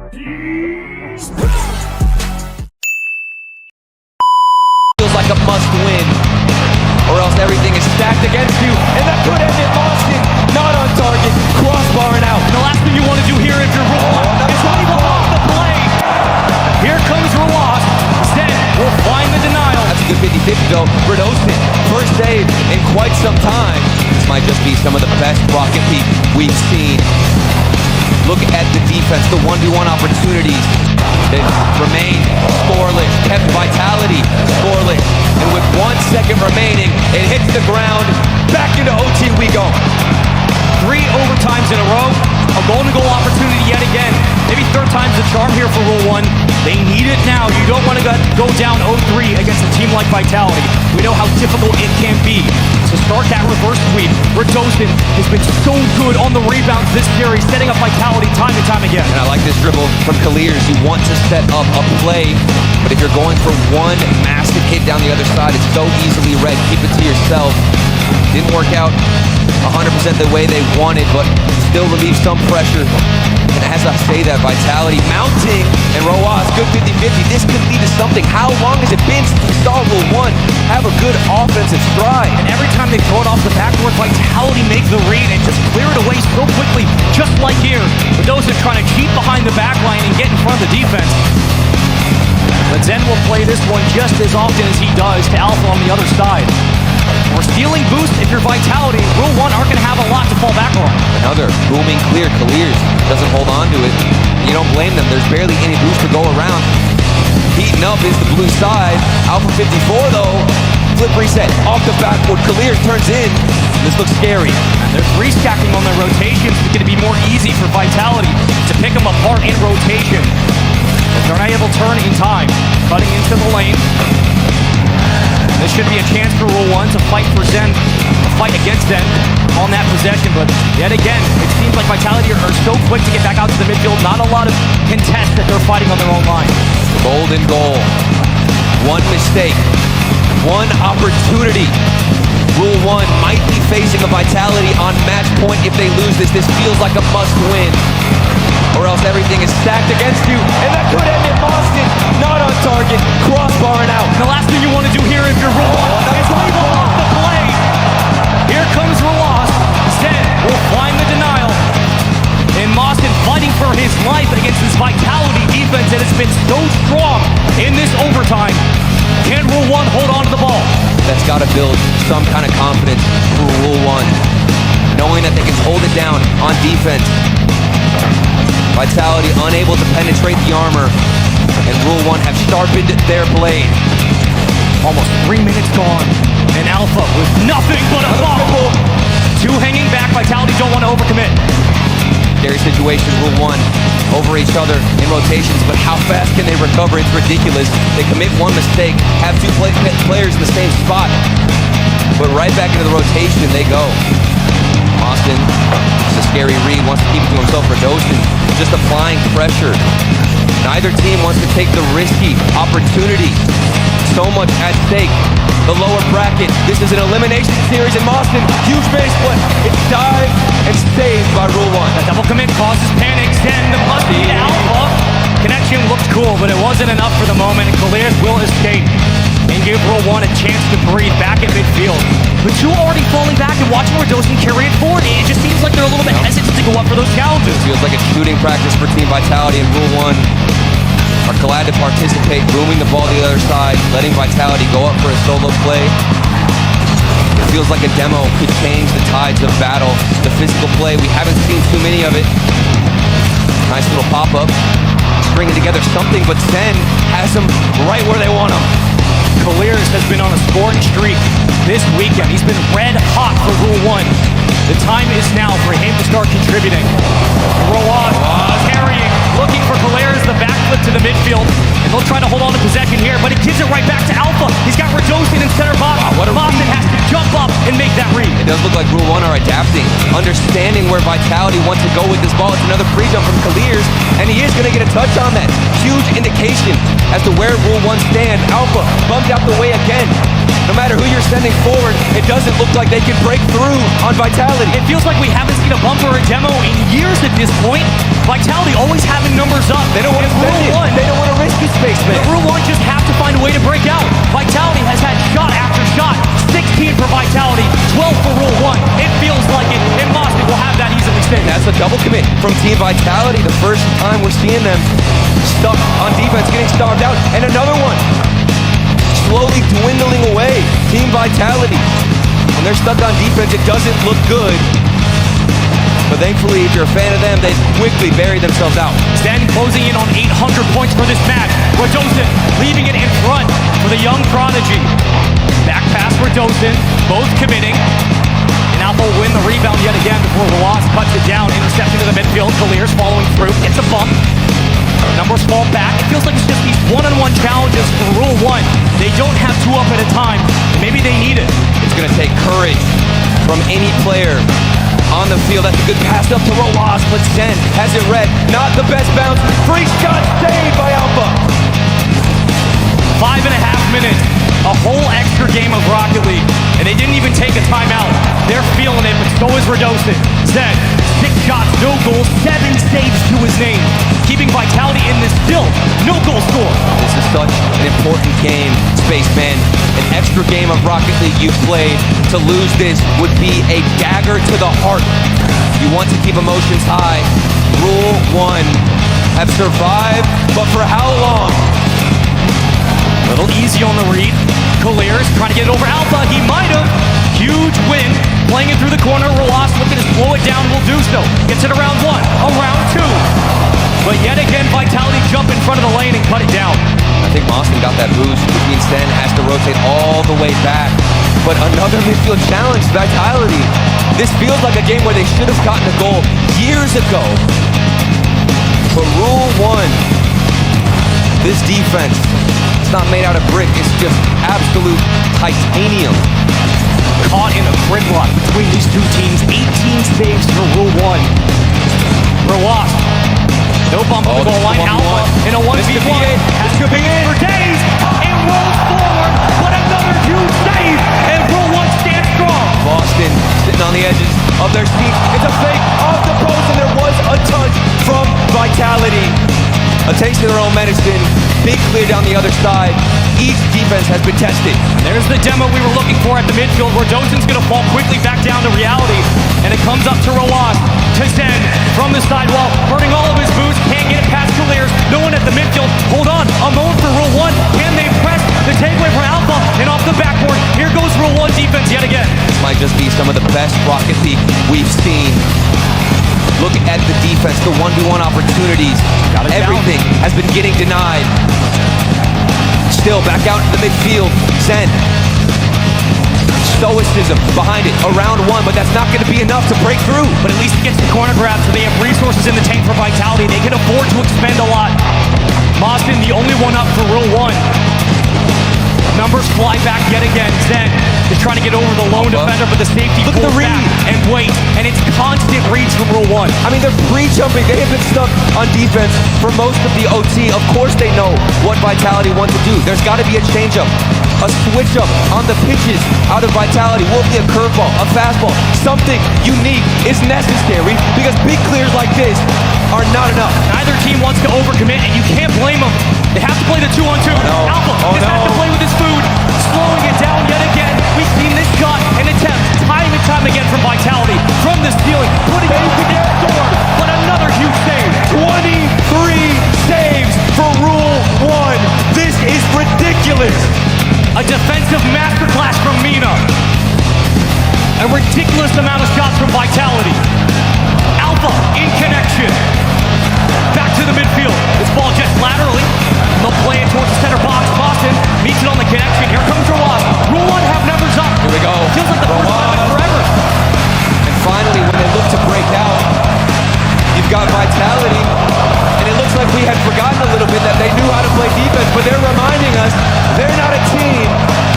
Feels like a must-win, or else everything is stacked against you, and that could end in Boston. Not on target, crossbar and out. The last thing you want to do here if you're rolling is leave him off the play. Here comes Roas. Zen will find the denial. That's a good 50-50 though. Bredostin, first save in quite some time. This might just be some of the best Rocket League we've seen. Look at the defense, the 1v1 opportunities that remain scoreless, kept Vitality scoreless, and with 1 second remaining, it hits the ground. Back into OT we go. 3 overtimes in a row, a golden goal opportunity yet again. Maybe third time's the charm here for Rule 1. They need it now. You don't want to go down 0-3 against a team like Vitality. We know how difficult it can be. To start that reverse sweep, Bredostin has been so good on the rebounds this series, setting up Vitality time and time again. And I like this dribble from Clears. You want to set up a play, but if you're going for one massive hit down the other side, it's so easily read. Keep it to yourself. Didn't work out 100% the way they wanted, but still relieves some pressure. And as I say that, Vitality mounting, and Roas, good 50-50. This could lead to something. How long has it been since we saw Rule 1 have a good offensive stride? And every time they throw it off the backboard, Vitality makes the read and just clear it away so quickly, just like here. But those are trying to cheat behind the back line and get in front of the defense. But Zen will play this one just as often as he does to Alpha on the other side. We're stealing boost if you're Vitality. Rule 1 aren't going to have a lot to fall back on. Another booming clear. Clears doesn't hold on to it. You don't blame them. There's barely any boost to go around. Heating up is the blue side. Alpha 54 though. Flip reset off the backboard. Clears turns in. This looks scary. And they're restacking on their rotations. It's going to be more easy for Vitality to pick them apart in rotation. But they're not able to turn in time. Cutting into the lane. This should be a chance for Rule 1 to fight for Zen, to fight against Zen on that possession. But yet again, it seems like Vitality are so quick to get back out to the midfield. Not a lot of contest that they're fighting on their own line. Golden goal. One mistake. One opportunity. Rule 1 might be facing a Vitality on match point if they lose this. This feels like a must-win, or else everything is stacked against you, and that could end in Boston. Not on target, crossbar and out. And the last thing you want to do here if you're Rule 1 is leave him off the play. Here comes Roas. Zen will find the denial. And Boston fighting for his life against this Vitality defense that has been so strong in this overtime. Can Rule 1 hold on to the ball? That's got to build some kind of confidence for Rule 1, knowing that they can hold it down on defense. Vitality unable to penetrate the armor, and Rule 1 have sharpened their blade. Almost 3 minutes gone, and Alpha with nothing but a ball. 2 hanging back. Vitality don't want to overcommit. Scary situation. Rule 1 over each other in rotations, but how fast can they recover? It's ridiculous. They commit one mistake, have 2 players in the same spot, but right back into the rotation they go. Austin, it's a scary read, wants to keep it to himself. Bredostin just applying pressure. Neither team wants to take the risky opportunity. So much at stake. The lower bracket. This is an elimination series in Boston. Huge base split. It's dived and saved by Rule 1. The double commit causes panic. Send the must be to Alpha. Connection looked cool, but it wasn't enough for the moment. Clears will escape and give Rule 1 a chance to breathe back at midfield. But 2 already falling back and watching Bredostin carry it forward. It just seems like they're a little bit hesitant to go up for those challenges. Feels like a shooting practice for Team Vitality, and Rule 1 are glad to participate, booming the ball to the other side, letting Vitality go up for a solo play. It feels like a demo could change the tides of battle. The physical play, we haven't seen too many of it. Nice little pop-up, stringing together something, but Zen has them right where they want them. Clears has been on a scoring streak this weekend. He's been red hot for Rule 1. The time is now for him to start contributing. Roas carrying, looking for Clears, the backflip to the midfield, and they'll try to hold on to possession here, but it gives it right back to Alpha. He's got Bredostin in center box. Boston has to jump up and make that read. It does look like Rule 1 are adapting, understanding where Vitality wants to go with this ball. It's another free jump from Clears, and he is going to get a touch on that. Huge indication as to where Rule 1 stand. Alpha bumped out the way again. No matter who you're sending forward, it doesn't look like they can break through on Vitality. It feels like we haven't seen a bump or a demo in years at this point. Vitality always having numbers up. They spaceman. Rule 1 just have to find a way to break out. Vitality has had shot after shot. 16 for Vitality, 12 for Rule 1. It feels like it, and Boston will have that easily saved. That's a double commit from Team Vitality. The first time we're seeing them stuck on defense, getting starved out. And another one, slowly dwindling away. Team Vitality. When they're stuck on defense, it doesn't look good. But thankfully, if you're a fan of them, they quickly bury themselves out. Zen closing in on 800 points for this match. Radosin leaving it in front for the young prodigy. Back pass for Radosin, both committing. And Alpha will win the rebound yet again before Rolas cuts it down. Interception to the midfield. Kaliers following through. Gets a bump. Numbers fall back. It feels like it's just these one-on-one challenges for Rule 1. They don't have two up at a time. Maybe they need it. It's going to take courage from any player on the field. That's a good pass up to Rolas, but Zen has it read. Not the best bounce. Free shot saved by Alpha. 5.5 minutes. A whole extra game of Rocket League. And they didn't even take a timeout. They're feeling it, but so is Radosin. Zen, 6 shots, no goals, 7 saves to his name. Keeping Vitality in this still no goal score. This is such an important game, Spaceman. An extra game of Rocket League you've played. To lose this would be a dagger to the heart. You want to keep emotions high. Rule 1. Have survived, but for how long? Little easy on the read. Kaliers trying to get it over Alpha. He might have. Huge win. Playing it through the corner. Rolas looking to slow it down. Will do so. Gets it around 1. Around 2. But yet again, Vitality jump in front of the lane and cut it down. I think Boston got that boost, which means Zen has to rotate all the way back. But another midfield challenge, Vitality. This feels like a game where they should have gotten a goal years ago. But Rule 1, this defense, it's not made out of brick, it's just absolute titanium. Caught in a gridlock between these two teams. 18 saves for Rule 1. Rolas. No bump on the goal line. Alpha in a 1v1. Has to be in for days. It rolls forward, but another huge save. And Rule 1 stands strong. Boston sitting on the edges of their seats. It's a fake off the post, and there was a touch from Vitality. A taste of their own medicine. Big clear down the other side. Each defense has been tested. There's the demo we were looking for at the midfield, where Dozen's going to fall quickly back down to reality. And it comes up to Rolas. To Zen from the sidewall, burning all of his boots. Can't get it past Kaliers. No one at the midfield. Hold on. A moment for Rule 1. Can they press the takeaway from Alpha? And off the backboard. Here goes Rule 1 defense yet again. This might just be some of the best Rocket League we've seen. Look at the defense, the 1v1 opportunities. Everything has been getting denied. Still back out to the midfield. Zen. Stoicism behind it. Around 1, but that's not going to be enough to break through. But at least it gets the corner grab, so they have resources in the tank for Vitality. They can afford to expend a lot. Boston, the only one up for Rule 1. Numbers fly back yet again. Zen is trying to get over the lone defender, but the safety pulls back and wait. And it's constant reads from Rule 1. I mean, they're pre-jumping. They have been stuck on defense for most of the OT. Of course they know what Vitality want to do. There's got to be a change-up, a switch-up on the pitches out of Vitality. Will be a curveball, a fastball. Something unique is necessary because big clears like this are not enough. Neither team wants to overcommit, and you can't blame them. They have to play the 2-on-2. Alpha just has to play with his food, slowing it down yet again. We've seen this shot and attempt time and time again from Vitality, from the ceiling, putting it into their door. But another huge save. 23 saves for Rule 1. This is ridiculous. A defensive masterclass from Mina. A ridiculous amount of shots from Vitality. Alpha in connection. Back to the midfield. This ball jets laterally. They'll play it towards the center box. Boston meets it on the connection. Here comes Rolas. Rule 1 have numbers up. Here we go. Feels like the first time in forever. And finally, when they look to break out, you've got Vitality. And it looks like we had forgotten a little bit that they knew how to play defense, but they're reminding us they're not a team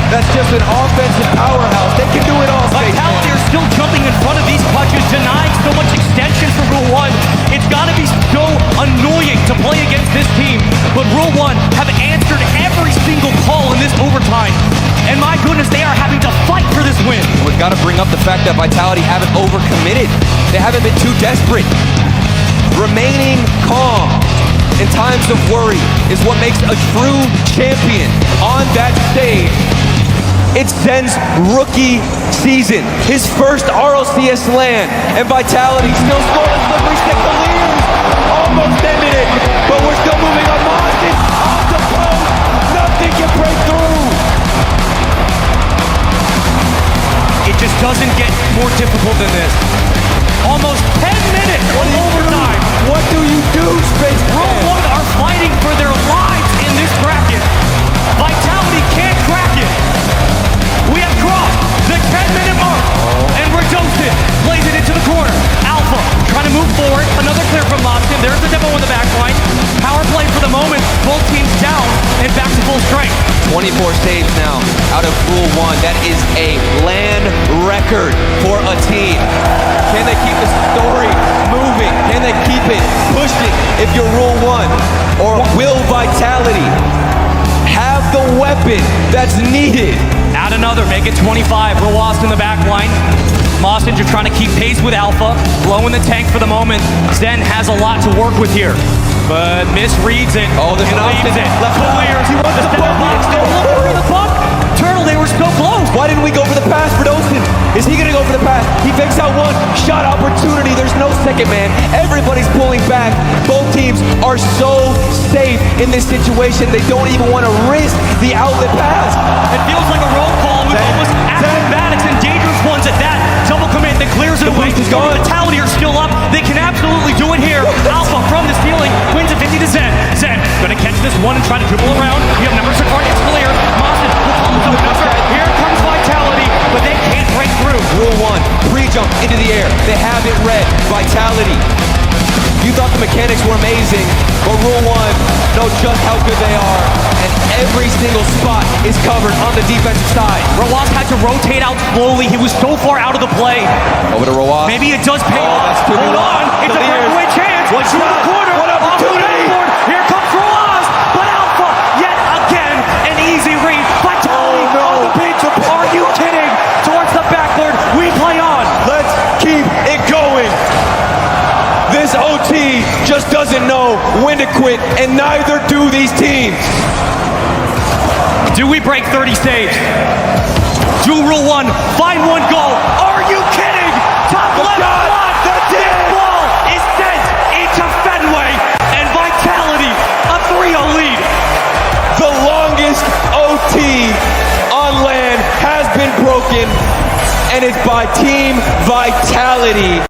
that's just an offensive powerhouse. They can do it all. Vitality are still jumping in front of these punches, denying so much extension for Rule 1. It's got to be so annoying to play against this team. But Rule 1 have answered every single call in this overtime. And my goodness, they are having to fight for this win. We've got to bring up the fact that Vitality haven't overcommitted. They haven't been too desperate. Remaining calm in times of worry is what makes a true champion on that stage. It's Zen's rookie season, his first RLCS LAN, and Vitality still scoreless. Slippery stick the leaders, almost ended it, but we're still moving on. Boston off the post, nothing can break through. It just doesn't get more difficult than this. Almost 10 minutes of overtime. What do you do, Space Rule 1 are fighting for their lives in this bracket. Vitality can't crack it. We have crossed the 10-minute mark, and Redostin plays it into the corner. Alpha trying to move forward. Another clear from Lobston. There's the demo in the back line. Power play for the moment. Both teams down and back to full strength. 24 saves now out of Rule 1. That is a LAN record for a team. Can they keep the story moving? Can they keep it pushing if you're Rule 1? Or will Vitality have the weapon that's needed? Add another, make it 25. Roast in the back line. Mawson just trying to keep pace with Alpha. Blowing the tank for the moment. Zen has a lot to work with here, but misreads it. Oh, there's an option. Left clears. The step box. They're looking for the puck. Turtle, they were so close. Why didn't we go for the pass for Dostin? Is he gonna go for the pass? He fakes out one shot opportunity. There's no second man. Everybody's pulling back. Both teams are so safe in this situation. They don't even want to risk the outlet pass. It feels like a roll call with almost acrobatics and dangerous ones at that. Double commit that clears it away. boost is gone. Vitality are still up. They can absolutely do it here. Alpha from the ceiling wins it 50 to Zen. Zen gonna catch this one and try to dribble around. We have numbers across. It's clear. Mawson will follow the number. Here comes Vitality, but they can't break through. Rule 1, pre-jump into the air. They have it read. Vitality. You thought the mechanics were amazing, but Rule 1 know just how good they are, and every single spot is covered on the defensive side. Roas had to rotate out slowly. He was so far out of the play. Over to Roas. Maybe it does pay off. That's too Hold good. on. It's a breakaway chance. One Through shot. the corner. What opportunity. Here comes Roas, but Alpha yet again an easy read. Vitality on the pinch. Are you kidding? Towards the backboard. We play on. Let's keep it going. This OT just doesn't know when to quit, and neither do these teams. Do we break 30 saves? Do Rule 1 find one goal? Are you kidding? Top left slot. This ball is sent into Fenway, and Vitality a 3-0 lead. The longest OT on LAN has been broken, and it's by Team Vitality.